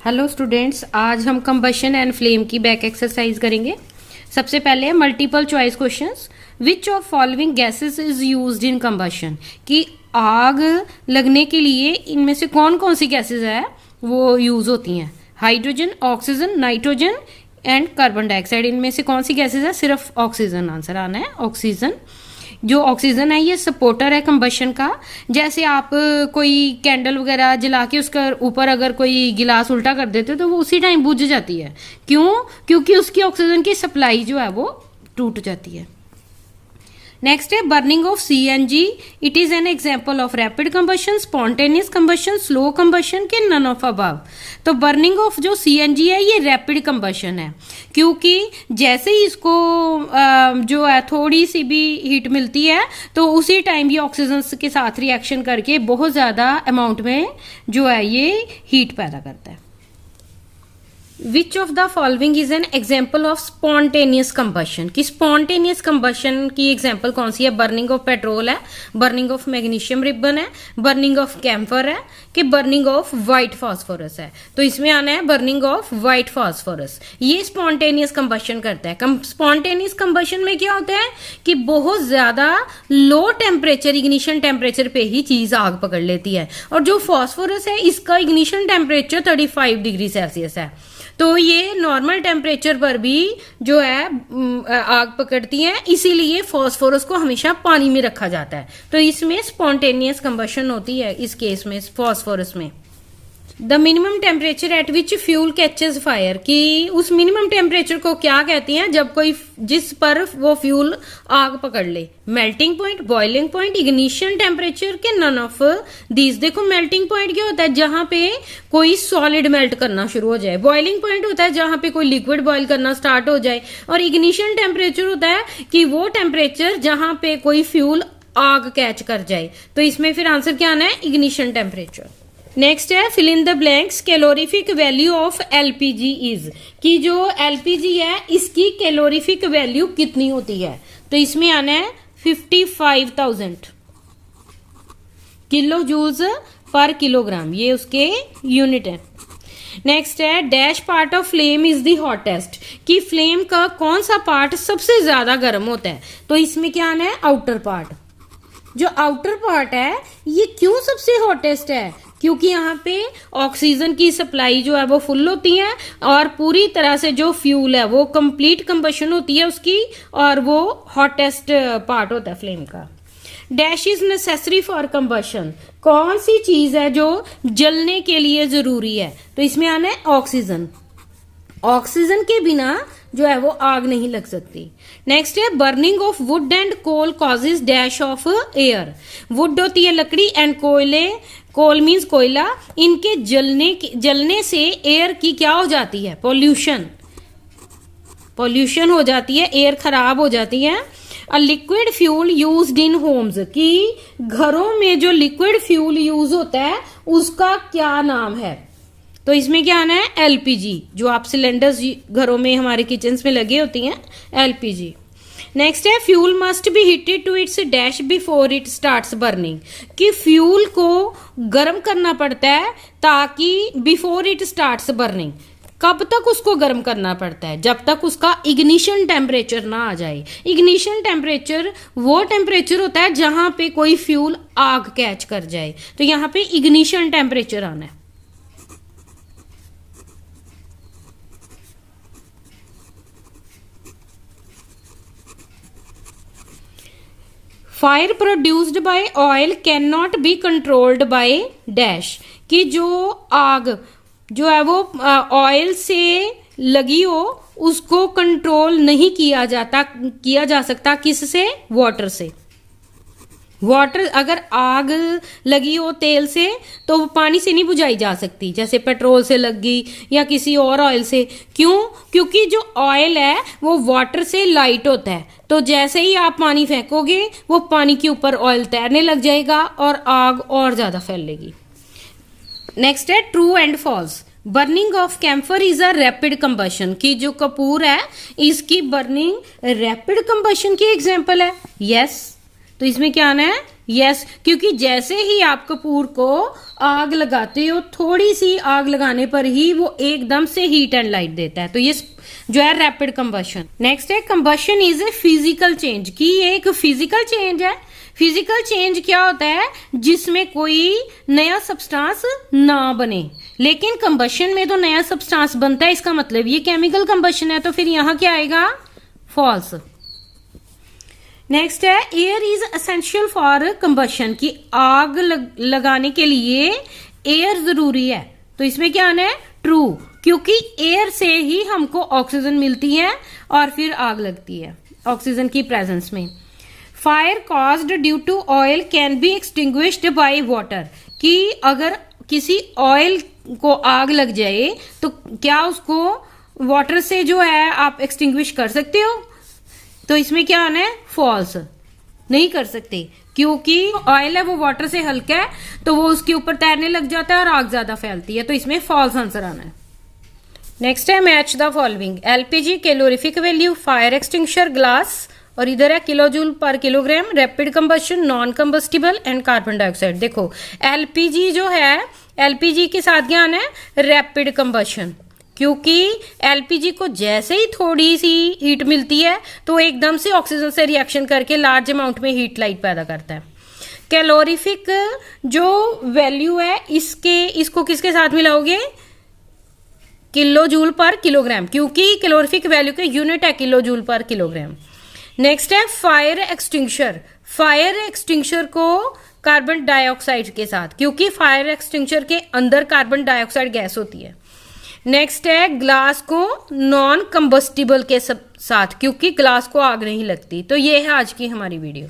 Hello students, आज हम combustion and flame की बैक एक्सरसाइज करेंगे। सबसे पहले multiple choice questions. Which of following gases is used in combustion, कि आग लगने के लिए इनमें से कौन कौन सी गैसेस है वो यूज होती हैं। Hydrogen, oxygen, nitrogen and carbon dioxide. इनमें से कौन सी गैसेस है? सिर्फ ऑक्सीजन आंसर आना है। ऑक्सीजन, जो ऑक्सीजन है ये सपोर्टर है कंबशन का। जैसे आप कोई कैंडल वगैरह जला के उसका ऊपर अगर कोई गिलास उल्टा कर देते तो वो उसी टाइम बुझ जाती है। क्यों? क्योंकि उसकी ऑक्सीजन की सप्लाई जो है वो टूट जाती है। नेक्स्ट है burning of CNG. It is an example of rapid combustion, spontaneous combustion, slow combustion के नन ऑफ अबव। तो बर्निंग ऑफ जो सीएनजी है ये रैपिड कंबशन है, क्योंकि जैसे ही इसको जो है थोड़ी सी भी हीट मिलती है तो उसी टाइम ये ऑक्सीजन के साथ रिएक्शन करके बहुत ज्यादा अमाउंट में जो है ये हीट पैदा करता है। Which of the following is an example of spontaneous combustion, कि स्पॉन्टेनियस कंबशन की एग्जाम्पल कौन सी है? बर्निंग ऑफ पेट्रोल है, बर्निंग ऑफ मैग्नीशियम रिबन है, बर्निंग ऑफ कैम्फर है, कि बर्निंग ऑफ व्हाइट फास्फोरस है। तो इसमें आना है बर्निंग ऑफ व्हाइट फास्फोरस। ये स्पॉन्टेनियस कंबशन करता है। स्पॉन्टेनियस कंबशन में क्या होता है कि बहुत ज्यादा लो टेम्परेचर, इग्निशन टेम्परेचर पे ही चीज आग पकड़ लेती है। और जो फास्फोरस है इसका इग्निशन टेम्परेचर 35 डिग्री सेल्सियस है, तो ये नॉर्मल टेम्परेचर पर भी जो है आग पकड़ती हैं। इसीलिए फास्फोरस को हमेशा पानी में रखा जाता है। तो इसमें स्पॉन्टेनियस कंबशन होती है इस केस में, फास्फोरस में। The minimum temperature at which fuel catches fire, कि उस मिनिमम टेम्परेचर को क्या कहते हैं जब कोई जिस पर वो फ्यूल आग पकड़ ले। Melting point, boiling point, ignition temperature के नन ऑफ दीज। देखो मेल्टिंग पॉइंट क्या होता है? जहां पे कोई सॉलिड मेल्ट करना शुरू हो जाए। बॉइलिंग पॉइंट होता है जहां पे कोई लिक्विड बॉइल करना स्टार्ट हो जाए। और इग्निशन टेम्परेचर होता है कि वो टेम्परेचर जहां पे कोई फ्यूल आग कैच कर जाए। तो इसमें फिर आंसर क्या आना है? Ignition temperature. नेक्स्ट है fill in the blanks. Calorific value of LPG is, कि जो एलपीजी है इसकी कैलोरीफिक वैल्यू कितनी होती है? तो इसमें आना है 55,000 किलो जूल्स पर किलोग्राम, ये उसके यूनिट है। नेक्स्ट है dash part of flame is the hottest, कि फ्लेम का कौन सा पार्ट सबसे ज्यादा गर्म होता है? तो इसमें क्या आना है? Outer part. जो आउटर पार्ट है ये क्यों सबसे हॉटेस्ट है? क्योंकि यहाँ पे ऑक्सीजन की सप्लाई जो है वो फुल होती है और पूरी तरह से जो फ्यूल है वो कंप्लीट कंबशन होती है उसकी, और वो हॉटेस्ट पार्ट होता है फ्लेम का। Dash is necessary for combustion, कौन सी चीज है जो जलने के लिए जरूरी है? तो इसमें आना है ऑक्सीजन। ऑक्सीजन के बिना जो है वो आग नहीं लग सकती। नेक्स्ट है burning of wood and coal causes dash of air. Wood होती है लकड़ी एंड कोयले, कोल मीन्स कोयला, इनके जलने से एयर की क्या हो जाती है? पॉल्यूशन हो जाती है, एयर खराब हो जाती है। A liquid fuel used in Holmes, कि घरों में जो लिक्विड फ्यूल यूज होता है उसका क्या नाम है? तो इसमें क्या आना है? एलपीजी। जो आप सिलेंडर्स घरों में हमारे किचन्स में लगे होती हैं, एलपीजी। नेक्स्ट है fuel must be heated to its dash before it starts burning, कि फ्यूल को गर्म करना पड़ता है ताकि बिफोर इट स्टार्ट्स बर्निंग। कब तक उसको गर्म करना पड़ता है? जब तक उसका इग्निशन टेम्परेचर ना आ जाए। इग्निशन टेम्परेचर वो टेम्परेचर होता है जहां पे कोई फ्यूल आग कैच कर जाए। तो यहां पे इग्निशन टेम्परेचर आना है। Fire produced by oil can not be controlled by dash, कि जो आग जो है वो ऑयल से लगी हो उसको कंट्रोल नहीं किया जा सकता। किससे? वाटर से। वाटर, अगर आग लगी हो तेल से तो वो पानी से नहीं बुझाई जा सकती, जैसे पेट्रोल से लग गई या किसी और ऑयल से। क्यों? क्योंकि जो ऑयल है वो वाटर से लाइट होता है। तो जैसे ही आप पानी फेंकोगे वो पानी के ऊपर ऑयल तैरने लग जाएगा और आग और ज्यादा फैलेगी। नेक्स्ट है true and false. Burning of camphor is a rapid combustion, की जो कपूर है इसकी बर्निंग रैपिड कंबशन की एग्जांपल है। यस, तो इसमें क्या आना है यस, क्योंकि जैसे ही आप कपूर को आग लगाते हो, थोड़ी सी आग लगाने पर ही वो एकदम से हीट एंड लाइट देता है, तो ये जो है रैपिड कंबशन। नेक्स्ट है combustion is a physical change, कि ये एक फिजिकल चेंज है। फिजिकल चेंज क्या होता है, जिसमें कोई नया सब्सटेंस ना बने, लेकिन कंबशन में तो नया सब्सटेंस बनता है, इसका मतलब ये केमिकल कंबशन है, तो फिर यहां क्या आएगा फॉल्स। नेक्स्ट है air is essential for combustion, की आग लगाने के लिए एयर जरूरी है, तो इसमें क्या आना है ट्रू, क्योंकि एयर से ही हमको ऑक्सीजन मिलती है और फिर आग लगती है ऑक्सीजन की प्रेजेंस में। Fire caused due to oil can be extinguished by water, कि अगर किसी ऑयल को आग लग जाए तो क्या उसको वाटर से जो है आप एक्सटिंग्विश कर सकते हो, तो इसमें क्या आना है फॉल्स, नहीं कर सकते, क्योंकि ऑयल है वो वाटर से हल्का है तो वो उसके ऊपर तैरने लग जाता है और आग ज्यादा फैलती है, तो इसमें फॉल्स आंसर आना है। नेक्स्ट है match the following, LPG calorific value, fire extinguisher glass, और इधर है किलोजूल पर kilogram, rapid combustion, non combustible and carbon dioxide. देखो एलपीजी जो है, एलपीजी के साथ क्या आना है रैपिड कंबशन, क्योंकि एलपीजी को जैसे ही थोड़ी सी हीट मिलती है तो एकदम से ऑक्सीजन से रिएक्शन करके लार्ज अमाउंट में हीट लाइट पैदा करता है। कैलोरीफिक जो वैल्यू है इसको किसके साथ मिलाओगे, किलो जूल पर किलोग्राम, क्योंकि कैलोरीफिक वैल्यू के यूनिट है किलो जूल पर किलोग्राम। नेक्स्ट है फायर एक्सटिंग्विशर, फायर एक्सटिंग्विशर को कार्बन डाइऑक्साइड के साथ, क्योंकि फायर एक्सटिंग्विशर के अंदर कार्बन डाइऑक्साइड गैस होती है। नेक्स्ट है ग्लास को नॉन कंबस्टिबल के साथ, क्योंकि ग्लास को आग नहीं लगती। तो ये है आज की हमारी वीडियो।